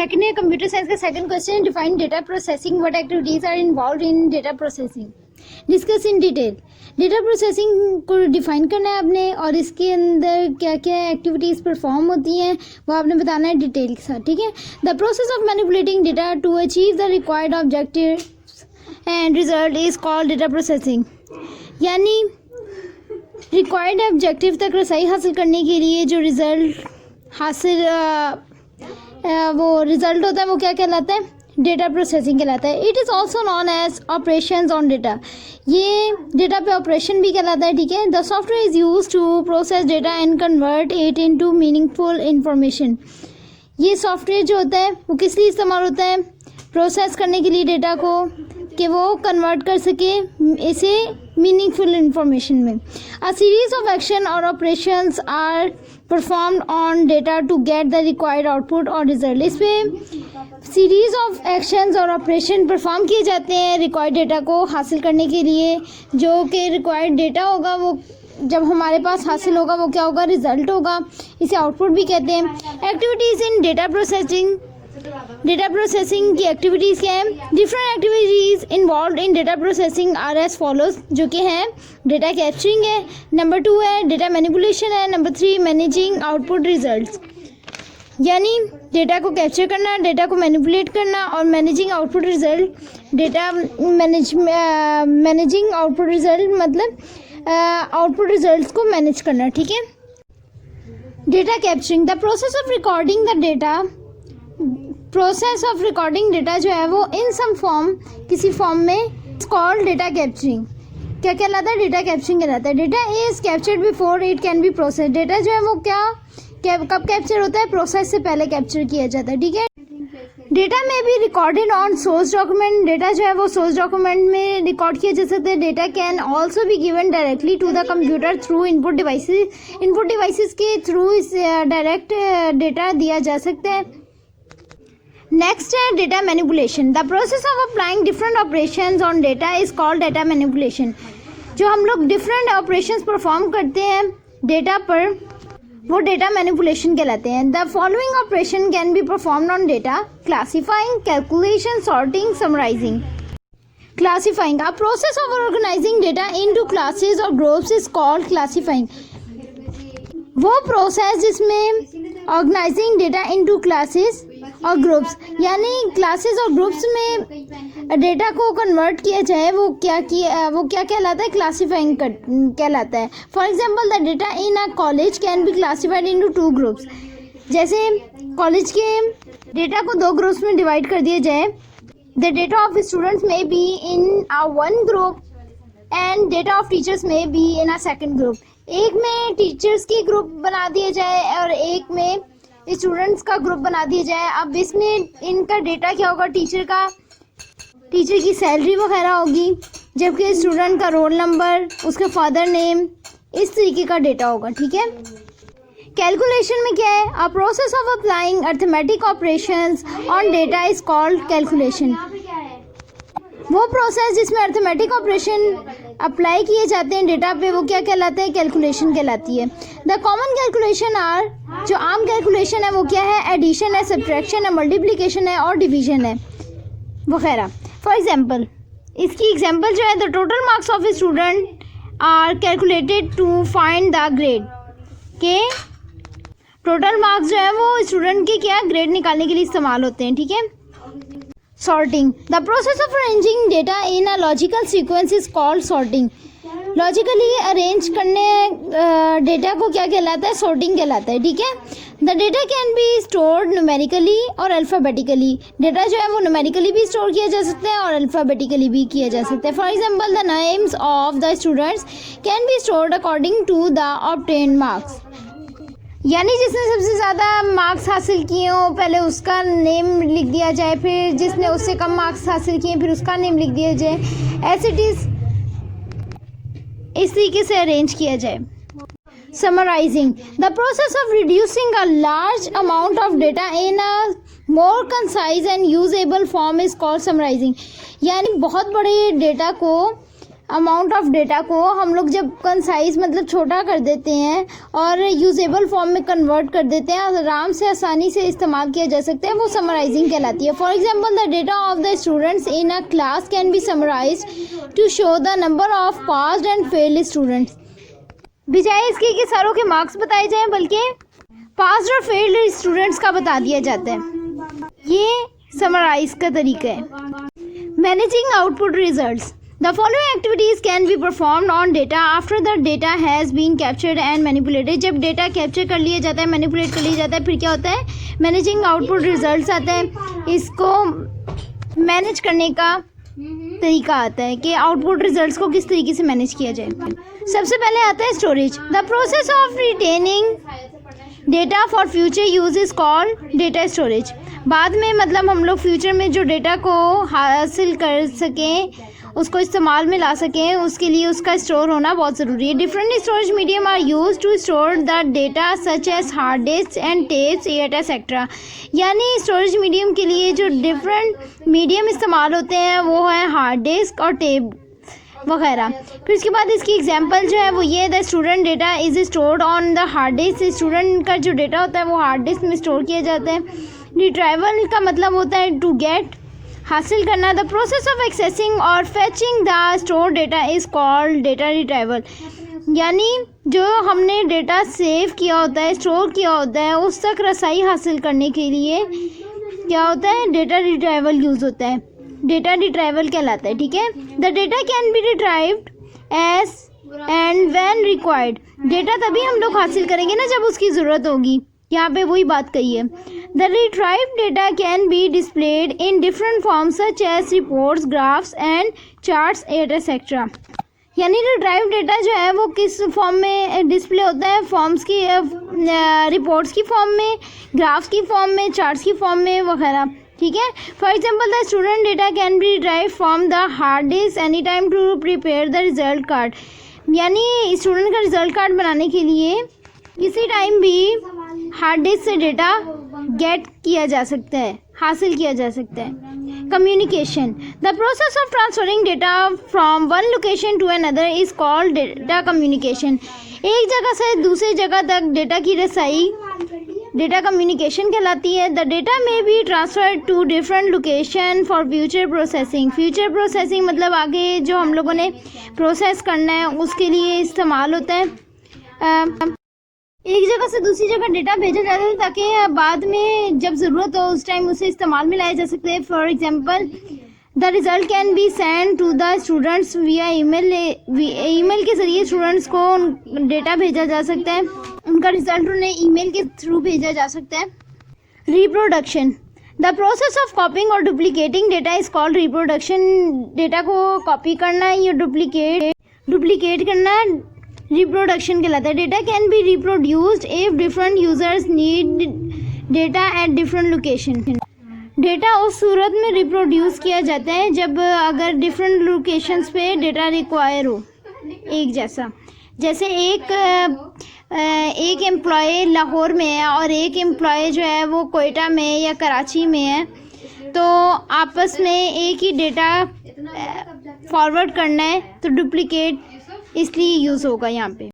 Second year computer science का second question, define data processing, what activities are involve in data processing, discuss in detail. Data processing को define करना है आपने और इसके अंदर क्या क्या एक्टिविटीज़ परफॉर्म होती हैं वो आपने बताना है डिटेल के साथ, ठीक है। The process of manipulating data to achieve the required objective and result is called data processing. यानी रिक्वायर्ड ऑब्जेक्टिव तक रसाई हासिल करने के लिए जो रिज़ल्ट हासिल वो रिज़ल्ट होता है वो क्या कहलाता है, डेटा प्रोसेसिंग कहलाता है। It is also known as operations on data, ये डेटा पे ऑपरेशन भी कहलाता है, ठीक है। The software is use to process data and convert it into meaningful information. ये सॉफ्टवेयर जो होता है वो किस लिए इस्तेमाल होता है, प्रोसेस करने के लिए डेटा को, कि वो कन्वर्ट कर सके इसे मीनिंगफुल इंफॉर्मेशन में। अ सीरीज ऑफ एक्शन और operations are performed on data to get the required output और रिजल्ट। इस पर सीरीज ऑफ एक्शंस और ऑपरेशन परफॉर्म किए जाते हैं रिक्वायर्ड डेटा को हासिल करने के लिए। जो कि रिक्वायर्ड डेटा होगा वो जब हमारे पास हासिल होगा वो क्या होगा, रिजल्ट होगा, इसे आउटपुट भी कहते हैं। Activities in data processing, data processing की एक्टिविटीज़ क्या है, different activities involve in data processing are as follows, जो कि हैं डेटा कैप्चरिंग है, नंबर 2 है डेटा मैनिपुलेशन है, नंबर 3 मैनेजिंग आउटपुट रिजल्ट्स। यानी डेटा को कैप्चर करना, डेटा को मैनिपुलेट करना और managing output result. Data managing output result मतलब आउटपुट रिजल्ट्स को मैनेज करना, ठीक है। Data capturing, the process of recording the data, process of recording data जो है वो इन सम फॉर्म, किसी फॉर्म में कॉल्ड डेटा कैप्चरिंग। क्या कहलाता है, डेटा कैप्चरिंग कहलाता है। Data is captured before it can be process, data जो है वो कब कैप्चर होता है, प्रोसेस से पहले कैप्चर किया जाता है, ठीक है। डेटा में भी recorded on source document, data जो है वो सोर्स डॉक्यूमेंट में रिकॉर्ड किया जा सकता है। Data can also be given directly to the computer through input devices, input devices के थ्रू इस डायरेक्ट डेटा दिया जा सकता है। नेक्स्ट है data manipulation, the process of applying different operations on data is called data manipulation. जो हम लोग डिफरेंट ऑपरेशंस परफॉर्म करते हैं डेटा पर वो डेटा मैनिपुलेशन कहलाते हैं। The following operation can be performed on data, classifying, calculation, sorting, summarizing. Classifying, a process of organizing data into classes और ग्रुप्स इज कॉल्ड क्लासीफाइंग। वो प्रोसेस जिसमें organizing data into classes और groups, यानी classes और groups में data को convert किया जाए वो क्या कहलाता है, क्लासीफाइंग कहलाता है। For example the data in a college can be classified into 2 groups. जैसे कॉलेज के डेटा को 2 ग्रुप्स में डिवाइड कर दिया जाए, द डेटा ऑफ स्टूडेंट्स में be in a 1 group and data of teachers में be in a 2nd group. एक में टीचर्स की ग्रुप बना दिया जाए और एक में स्टूडेंट्स का ग्रुप बना दिया जाए। अब इसमें इनका डेटा क्या होगा, टीचर की सैलरी वगैरह होगी, जबकि स्टूडेंट का रोल नंबर, उसके फादर नेम, इस तरीके का डेटा होगा, ठीक है। कैलकुलेशन में क्या है, अ process of applying arithmetic operations on data is called calculation. वो प्रोसेस जिसमें अर्थमेटिक ऑपरेशन अप्लाई किए जाते हैं डेटा पे वो क्या कहलाता है, कैलकुलेशन कहलाती है। द कॉमन कैलकुलेशन आर, जो आम कैलकुलेशन है वो क्या है, एडिशन है, सब्ट्रैक्शन है, मल्टीप्लिकेशन है और डिवीजन है वगैरह। फॉर एग्जांपल, इसकी एग्जांपल जो है, the total marks of a student are calculated to find the grade, के टोटल मार्क्स जो है वो स्टूडेंट के क्या ग्रेड निकालने के लिए इस्तेमाल होते हैं, ठीक है। Sorting, the process of arranging data in a logical sequence is called sorting. Logically arrange करने डेटा को क्या कहलाता है, सॉर्टिंग कहलाता है, ठीक है। The data can be stored numerically और अल्फ़ाबेटिकली, डेटा जो है वो न्यूमेरिकली भी स्टोर किया जा सकता है और अल्फ़ाबेटिकली भी किया जा सकता है। For example the names of the students can be stored according to the obtained marks, यानी जिसने सबसे ज़्यादा मार्क्स हासिल किए हो पहले उसका नेम लिख दिया जाए, फिर जिसने उससे कम मार्क्स हासिल किए फिर उसका नेम लिख दिया जाए, एज इट इज़ इस तरीके से अरेंज किया जाए। Summarizing, the process of reducing a large amount of data in a more concise and usable form is called summarizing. यानी बहुत बड़े डेटा को अमाउंट ऑफ डेटा को हम लोग जब कंसाइज मतलब छोटा कर देते हैं और यूजेबल फॉर्म में कन्वर्ट कर देते हैं, आराम से आसानी से इस्तेमाल किया जा सकता है, वो समराइजिंग कहलाती है। For example the data of the students in a class can be summarized to show the number of passed and failed students. बजाय इसके कि सारों के मार्क्स बताए जाएं, बल्कि पास्ड और फेल्ड स्टूडेंट्स का बता दिया जाता है। ये समराइज का तरीका है। Managing output results. The following activities can be performed on data after the data has been captured and manipulated। जब डेटा कैप्चर कर लिया जाता है, मैनिपुलेट कर लिया जाता है, फिर क्या होता है, मैनेजिंग आउटपुट रिजल्ट्स आता है। इसको मैनेज करने का तरीका आता है कि आउटपुट रिजल्ट्स को किस तरीके से मैनेज किया जाए। सबसे पहले आता है storage. The process of retaining data for future use is called data storage. बाद में मतलब हम लोग फ्यूचर में जो डेटा को हासिल कर सकें, उसको इस्तेमाल में ला सकें, उसके लिए उसका स्टोर होना बहुत ज़रूरी है। Different storage medium are use to store the data such as hard disk and tapes etcetera. यानी स्टोरेज मीडियम के लिए जो डिफरेंट मीडियम इस्तेमाल होते हैं वो है हार्ड डिस्क और टेप वगैरह। फिर उसके बाद इसकी एग्जांपल जो है वो ये, the student data is stored on the hard disc. Student का जो डेटा होता है वो हार्ड डिस्क में स्टोर किया जाता है। रिट्राइवल का मतलब होता है टू गेट, हासिल करना। द प्रोसेस ऑफ एक्सेसिंग और fetching the store data is called data retrieval. यानी जो हमने डेटा सेव किया होता है, स्टोर किया होता है, उस तक रसाई हासिल करने के लिए क्या होता है, डेटा रिट्राइवल यूज़ होता है। डेटा रिट्राइवल कहलाता है, ठीक है। The data can be retrieved as and when required. Data तभी हम लोग हासिल करेंगे ना जब उसकी ज़रूरत होगी। यहाँ पे वही बात कही है। The retrieved data can be displayed in different forms such as reports, graphs and charts etcetera. यानी रिट्राइव्ड डेटा जो है वो किस फॉर्म में डिस्प्ले होता है, फॉर्म्स की, रिपोर्ट्स की फॉर्म में, ग्राफ्स की फॉर्म में, चार्ट्स की फॉर्म में वगैरह, ठीक है। For example the student data can be retrieve from the hard disk any time to prepare the result card. यानी स्टूडेंट का रिजल्ट कार्ड बनाने के लिए किसी टाइम भी हार्ड डिस्क से डेटा गेट किया जा सकता है, हासिल किया जा सकता है। Communication. The process of transferring data from one location to another is called data communication. एक जगह से दूसरी जगह तक डेटा की रसाई डेटा कम्युनिकेशन कहलाती है। The data may be transfer to different location for future processing. Future processing मतलब आगे जो हम लोगों ने प्रोसेस करना है उसके लिए इस्तेमाल होता है। एक जगह से दूसरी जगह डेटा भेजा जाता है ताकि बाद में जब ज़रूरत हो उस टाइम उसे इस्तेमाल में लाया जा सकता है। For example the result can be send to the students via email. Email के ज़रिए स्टूडेंट्स को डेटा भेजा जा सकता है, उनका रिज़ल्ट उन्हें ईमेल के थ्रू भेजा जा सकता है। Reproduction. The process of copying और duplicating data is called reproduction. Data को कॉपी करना या डुप्लीकेट करना रिप्रोडक्शन कहलाता है। Data can be reproduced if different users need data at different location. Data उस सूरत में रिप्रोड्यूस किया जाता है जब अगर डिफरेंट लोकेशंस पे डेटा रिक्वायर हो एक जैसा। जैसे एक एम्प्लॉय लाहौर में है और एक एम्प्लॉय जो है वो कोयटा में या कराची में है, तो आपस में एक ही डेटा फॉरवर्ड करना है तो डुप्लीकेट इसलिए यूज़ होगा यहाँ पे।